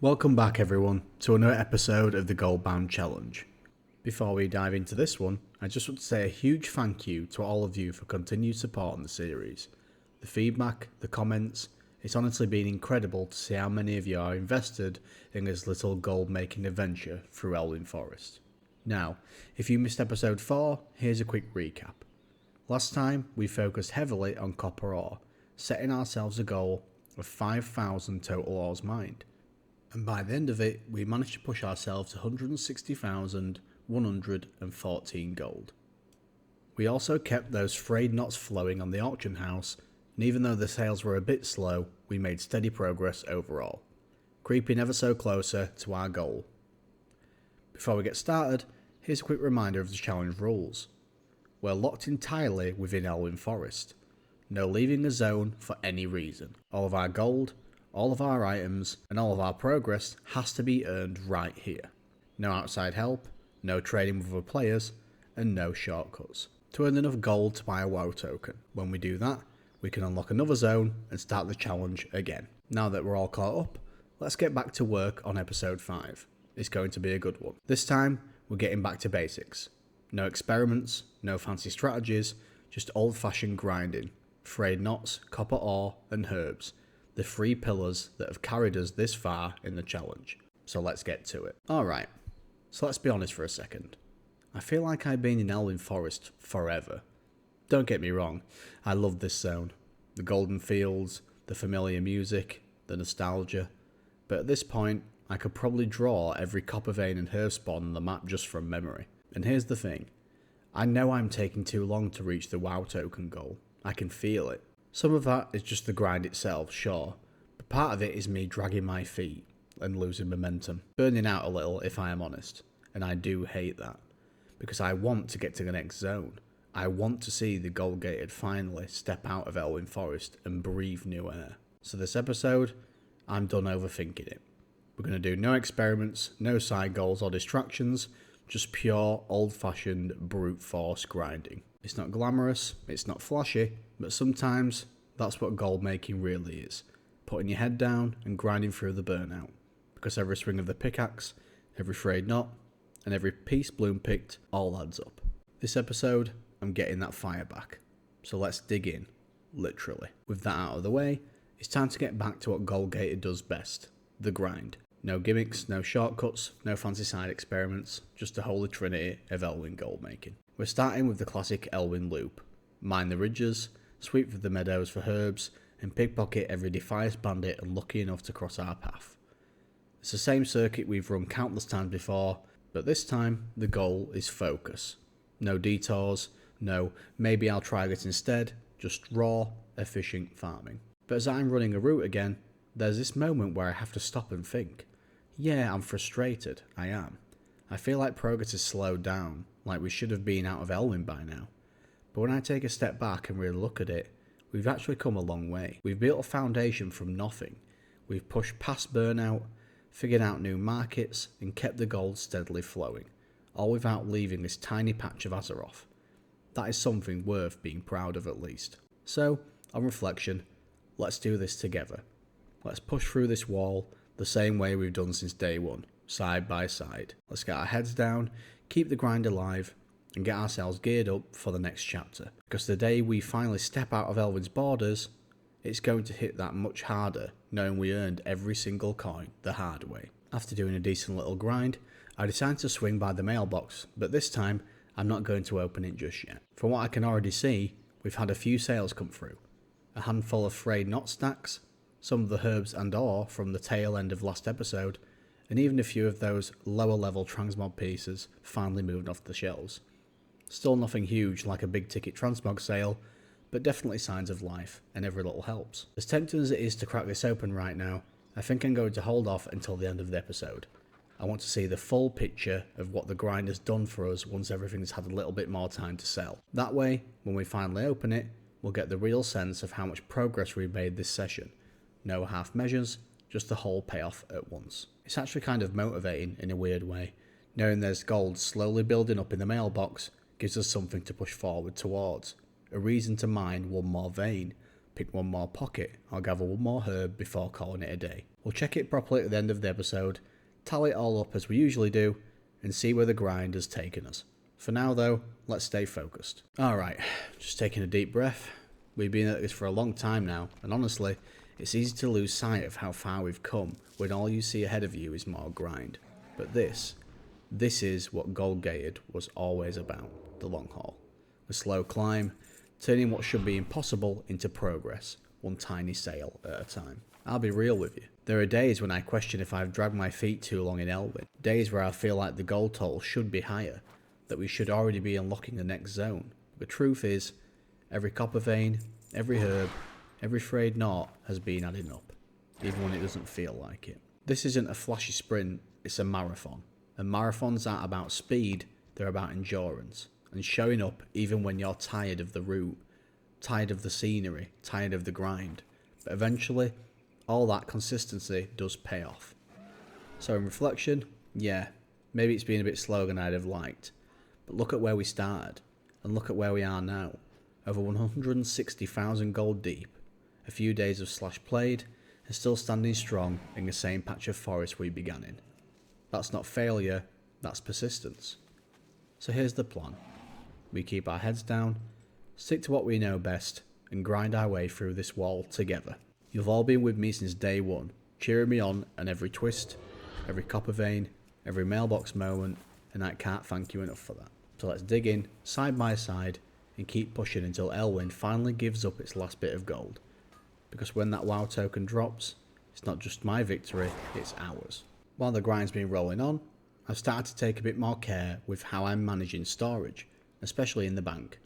Welcome back everyone to another episode of the Goldbound Challenge. Before we dive into this one, I just want to say a huge thank you to all of you for continued support on the series. The feedback, the comments, it's honestly been incredible to see how many of you are invested in this little gold making adventure through Elwyn Forest. Now, if you missed episode 4, here's a quick recap. Last time we focused heavily on copper ore, setting ourselves a goal of 5,000 total ores mined. And by the end of it, we managed to push ourselves to 160,114 gold. We also kept those frayed knots flowing on the auction house, and even though the sales were a bit slow, we made steady progress overall, creeping ever so closer to our goal. Before we get started, here's a quick reminder of the challenge rules. We're locked entirely within Elwyn Forest. No leaving the zone for any reason. All of our gold, all of our items, and all of our progress has to be earned right here. No outside help, no trading with other players, and no shortcuts. To earn enough gold to buy a WoW token. When we do that, we can unlock another zone and start the challenge again. Now that we're all caught up, let's get back to work on episode 5. It's going to be a good one. This time, we're getting back to basics. No experiments, no fancy strategies, just old-fashioned grinding. Frayed knots, copper ore, and herbs. The 3 pillars that have carried us this far in the challenge. So let's get to it. Alright, so let's be honest for a second. I feel like I've been in Elwyn Forest forever. Don't get me wrong, I love this zone. The golden fields, the familiar music, the nostalgia. But at this point, I could probably draw every copper vein and herb spawn on the map just from memory. And here's the thing. I know I'm taking too long to reach the WoW token goal. I can feel it. Some of that is just the grind itself, sure, but part of it is me dragging my feet and losing momentum. Burning out a little if I am honest, and I do hate that, because I want to get to the next zone. I want to see the Gold Gated finally step out of Elwyn Forest and breathe new air. So this episode, I'm done overthinking it. We're going to do no experiments, no side goals or distractions, just pure old-fashioned brute force grinding. It's not glamorous, it's not flashy, but sometimes that's what gold making really is. Putting your head down and grinding through the burnout. Because every swing of the pickaxe, every frayed knot, and every piece bloom picked all adds up. This episode, I'm getting that fire back. So let's dig in, literally. With that out of the way, it's time to get back to what Gold Gated does best, the grind. No gimmicks, no shortcuts, no fancy side experiments, just the holy trinity of Elwyn gold making. We're starting with the classic Elwyn loop. Mine the ridges, sweep through the meadows for herbs, and pickpocket every Defias bandit unlucky enough to cross our path. It's the same circuit we've run countless times before, but this time the goal is focus. No detours, no maybe I'll try this instead, just raw, efficient farming. But as I'm running a route again, there's this moment where I have to stop and think. Yeah, I'm frustrated, I am. I feel like progress is slowed down, like we should have been out of Elwyn by now. But when I take a step back and really look at it, we've actually come a long way. We've built a foundation from nothing. We've pushed past burnout, figured out new markets, and kept the gold steadily flowing, all without leaving this tiny patch of Azeroth. That is something worth being proud of at least. So, on reflection, let's do this together. Let's push through this wall the same way we've done since day one, side by side. Let's get our heads down, keep the grind alive, and get ourselves geared up for the next chapter. Because the day we finally step out of Elwyn's borders, it's going to hit that much harder, knowing we earned every single coin the hard way. After doing a decent little grind, I decided to swing by the mailbox, but this time I'm not going to open it just yet. From what I can already see, we've had a few sales come through. A handful of frayed knot stacks, some of the herbs and ore from the tail end of last episode, and even a few of those lower level transmog pieces finally moved off the shelves. Still nothing huge like a big ticket transmog sale, but definitely signs of life, and every little helps. As tempting as it is to crack this open right now, I think I'm going to hold off until the end of the episode. I want to see the full picture of what the grind has done for us once everything's had a little bit more time to sell. That way, when we finally open it, we'll get the real sense of how much progress we've made this session. No half measures, just the whole payoff at once. It's actually kind of motivating in a weird way. Knowing there's gold slowly building up in the mailbox gives us something to push forward towards. A reason to mine one more vein, pick one more pocket, or gather one more herb before calling it a day. We'll check it properly at the end of the episode, tally it all up as we usually do, and see where the grind has taken us. For now though, let's stay focused. Alright, just taking a deep breath. We've been at this for a long time now, and honestly, it's easy to lose sight of how far we've come when all you see ahead of you is more grind. But this is what Gold Gated was always about, the long haul. A slow climb, turning what should be impossible into progress, one tiny sail at a time. I'll be real with you. There are days when I question if I've dragged my feet too long in Elwyn. Days where I feel like the gold total should be higher, that we should already be unlocking the next zone. The truth is, every copper vein, every herb, every frayed knot has been adding up, even when it doesn't feel like it. This isn't a flashy sprint, it's a marathon. And marathons aren't about speed, they're about endurance. And showing up even when you're tired of the route, tired of the scenery, tired of the grind. But eventually, all that consistency does pay off. So in reflection, yeah, maybe it's been a bit slower than I'd have liked. But look at where we started, and look at where we are now. Over 160,000 gold deep, a few days of slash played, and still standing strong in the same patch of forest we began in. That's not failure, that's persistence. So here's the plan. We keep our heads down, stick to what we know best, and grind our way through this wall together. You've all been with me since day one, cheering me on at every twist, every copper vein, every mailbox moment, and I can't thank you enough for that. So let's dig in, side by side, and keep pushing until Elwyn finally gives up its last bit of gold. Because when that WoW token drops, it's not just my victory, it's ours. While the grind's been rolling on, I've started to take a bit more care with how I'm managing storage, especially in the bank.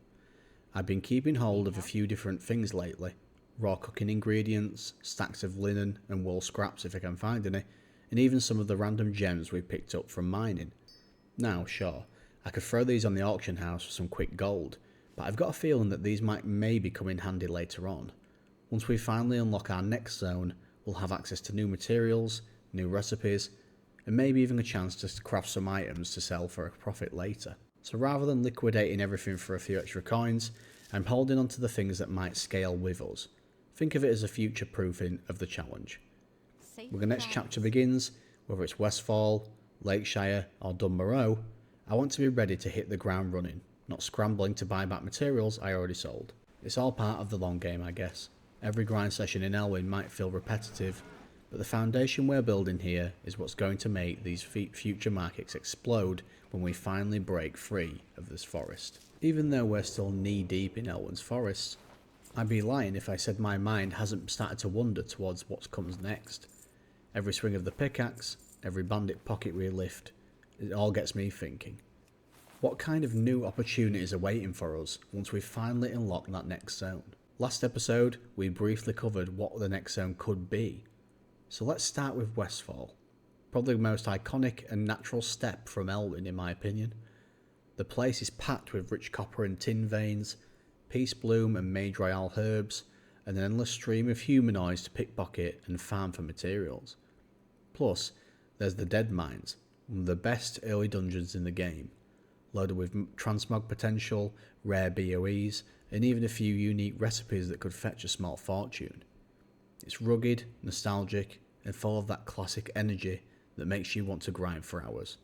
I've been keeping hold of a few different things lately. Raw cooking ingredients, stacks of linen and wool scraps if I can find any, and even some of the random gems we picked up from mining. Now, sure, I could throw these on the auction house for some quick gold, but I've got a feeling that these might maybe come in handy later on. Once we finally unlock our next zone, we'll have access to new materials, new recipes, and maybe even a chance to craft some items to sell for a profit later. So rather than liquidating everything for a few extra coins, I'm holding on to the things that might scale with us. Think of it as a future proofing of the challenge. When the next chapter begins, whether it's Westfall, Lakeshire or Dunmoreau, I want to be ready to hit the ground running, not scrambling to buy back materials I already sold. It's all part of the long game, I guess. Every grind session in Elwyn might feel repetitive, but the foundation we're building here is what's going to make these future markets explode when we finally break free of this forest. Even though we're still knee deep in Elwyn's forests, I'd be lying if I said my mind hasn't started to wander towards what comes next. Every swing of the pickaxe, every bandit pocket we lift, it all gets me thinking. What kind of new opportunities are waiting for us once we finally unlock that next zone? Last episode, we briefly covered what the next zone could be. So let's start with Westfall. Probably the most iconic and natural step from Elwyn in my opinion. The place is packed with rich copper and tin veins, peace bloom and mage royale herbs, and an endless stream of humanoids to pickpocket and farm for materials. Plus, there's the Dead Mines, one of the best early dungeons in the game, loaded with transmog potential, rare BOEs, and even a few unique recipes that could fetch a small fortune. It's rugged, nostalgic, and full of that classic energy that makes you want to grind for hours.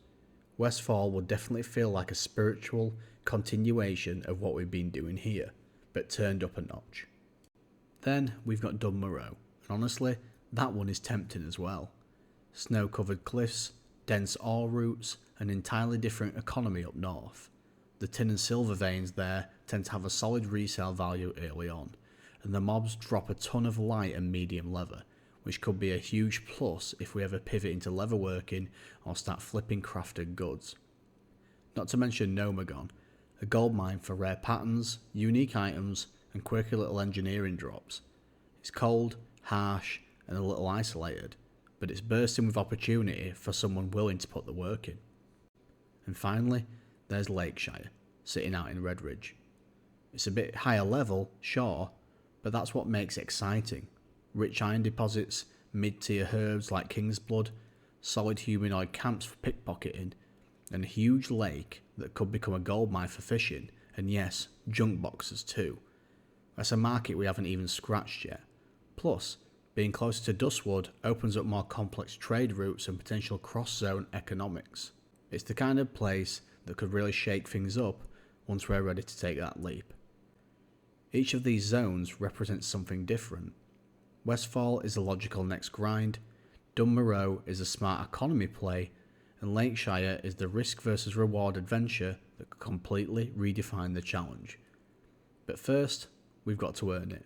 Westfall would definitely feel like a spiritual continuation of what we've been doing here, but turned up a notch. Then we've got Dunmoreau, and honestly, that one is tempting as well. Snow-covered cliffs, dense ore routes, an entirely different economy up north. The tin and silver veins there tend to have a solid resale value early on, and the mobs drop a ton of light and medium leather, which could be a huge plus if we ever pivot into leatherworking or start flipping crafted goods. Not to mention Nomagon, a gold mine for rare patterns, unique items, and quirky little engineering drops. It's cold, harsh, and a little isolated, but it's bursting with opportunity for someone willing to put the work in. And finally, there's Lakeshire, sitting out in Redridge. It's a bit higher level, sure, but that's what makes it exciting. Rich iron deposits, mid-tier herbs like King's Blood, solid humanoid camps for pickpocketing, and a huge lake that could become a gold mine for fishing, and yes, junk boxes too. That's a market we haven't even scratched yet. Plus, Being closer to Dustwood opens up more complex trade routes and potential cross-zone economics. It's the kind of place that could really shake things up once we're ready to take that leap. Each of these zones represents something different. Westfall is the logical next grind, Dunmoreau is a smart economy play, and Lakeshire is the risk versus reward adventure that could completely redefine the challenge. But first, we've got to earn it.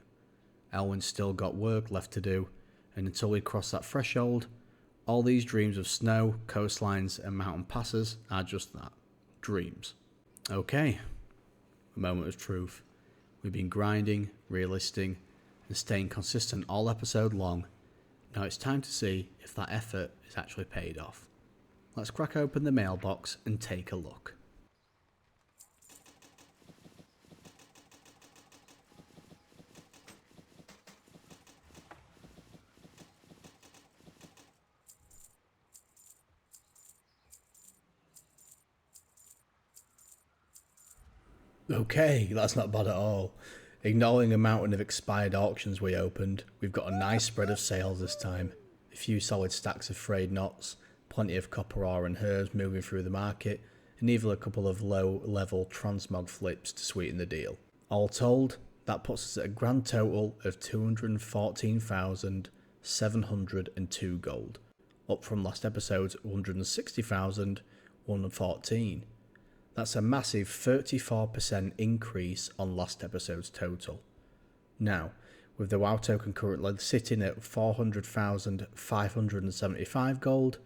Elwyn's still got work left to do, and until we cross that threshold, all these dreams of snow, coastlines and mountain passes are just that, dreams. Okay, a moment of truth. We've been grinding, relisting and staying consistent all episode long. Now it's time to see if that effort is actually paid off. Let's crack open the mailbox and take a look. Okay, that's not bad at all. Ignoring the mountain of expired auctions we opened, we've got a nice spread of sales this time. A few solid stacks of frayed knots, plenty of copper ore and herbs moving through the market, and even a couple of low-level transmog flips to sweeten the deal. All told, that puts us at a grand total of 214,702 gold, up from last episode's 160,114. That's a massive 34% increase on last episode's total. Now, with the WoW token currently sitting at 400,575 gold,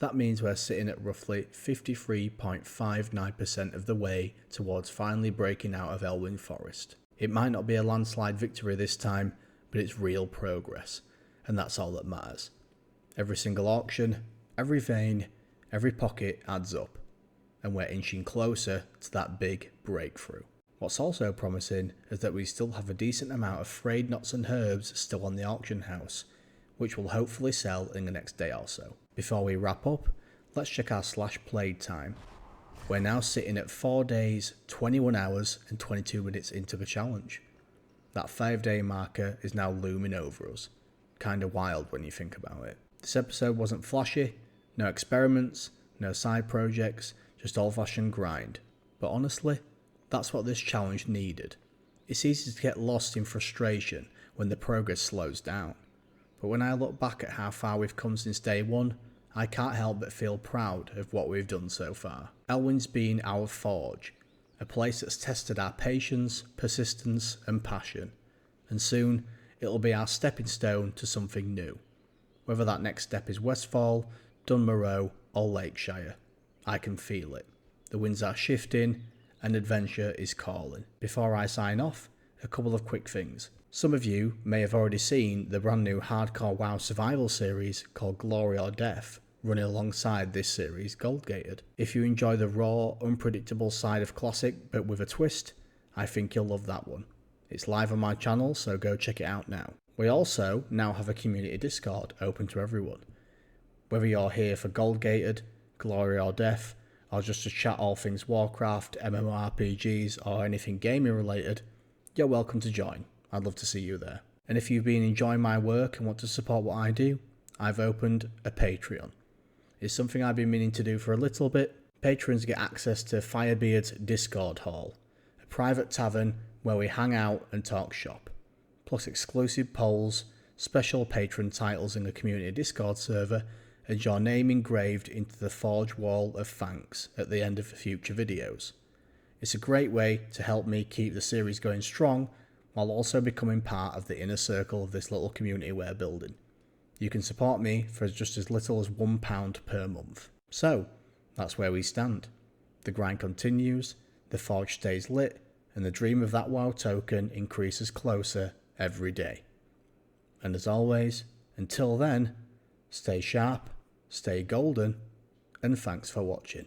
that means we're sitting at roughly 53.59% of the way towards finally breaking out of Elwyn Forest. It might not be a landslide victory this time, but it's real progress, and that's all that matters. Every single auction, every vein, every pocket adds up, and we're inching closer to that big breakthrough. What's also promising is that we still have a decent amount of frayed knots and herbs still on the auction house, which will hopefully sell in the next day or so. Before we wrap up, let's check our slash played time. We're now sitting at 4 days, 21 hours and 22 minutes into the challenge. That 5-day marker is now looming over us. Kinda wild when you think about it. This episode wasn't flashy, no experiments, no side projects, just old-fashioned grind. But honestly, that's what this challenge needed. It's easy to get lost in frustration when the progress slows down. But when I look back at how far we've come since day one, I can't help but feel proud of what we've done so far. Elwyn's been our forge, a place that's tested our patience, persistence and passion. And soon, it'll be our stepping stone to something new. Whether that next step is Westfall, Dunmoreau or Lakeshire. I can feel it. The winds are shifting and adventure is calling. Before I sign off, a couple of quick things. Some of you may have already seen the brand new hardcore WoW survival series called Glory or Death, running alongside this series Goldgated. If you enjoy the raw, unpredictable side of Classic but with a twist, I think you'll love that one. It's live on my channel, so go check it out now. We also now have a community Discord open to everyone. Whether you're here for Goldgated, Glory or Death, or just to chat all things Warcraft, MMORPGs or anything gaming related, you're welcome to join. I'd love to see you there. And if you've been enjoying my work and want to support what I do, I've opened a Patreon. It's something I've been meaning to do for a little bit. Patrons get access to Firebeard's Discord Hall, a private tavern where we hang out and talk shop, plus exclusive polls, special patron titles in the community Discord server, and your name engraved into the Forge Wall of Thanks at the end of future videos. It's a great way to help me keep the series going strong while also becoming part of the inner circle of this little community we're building. You can support me for just as little as £1 per month. So, that's where we stand. The grind continues, the Forge stays lit, and the dream of that WoW token increases closer every day. And as always, until then, stay sharp, stay golden, and thanks for watching.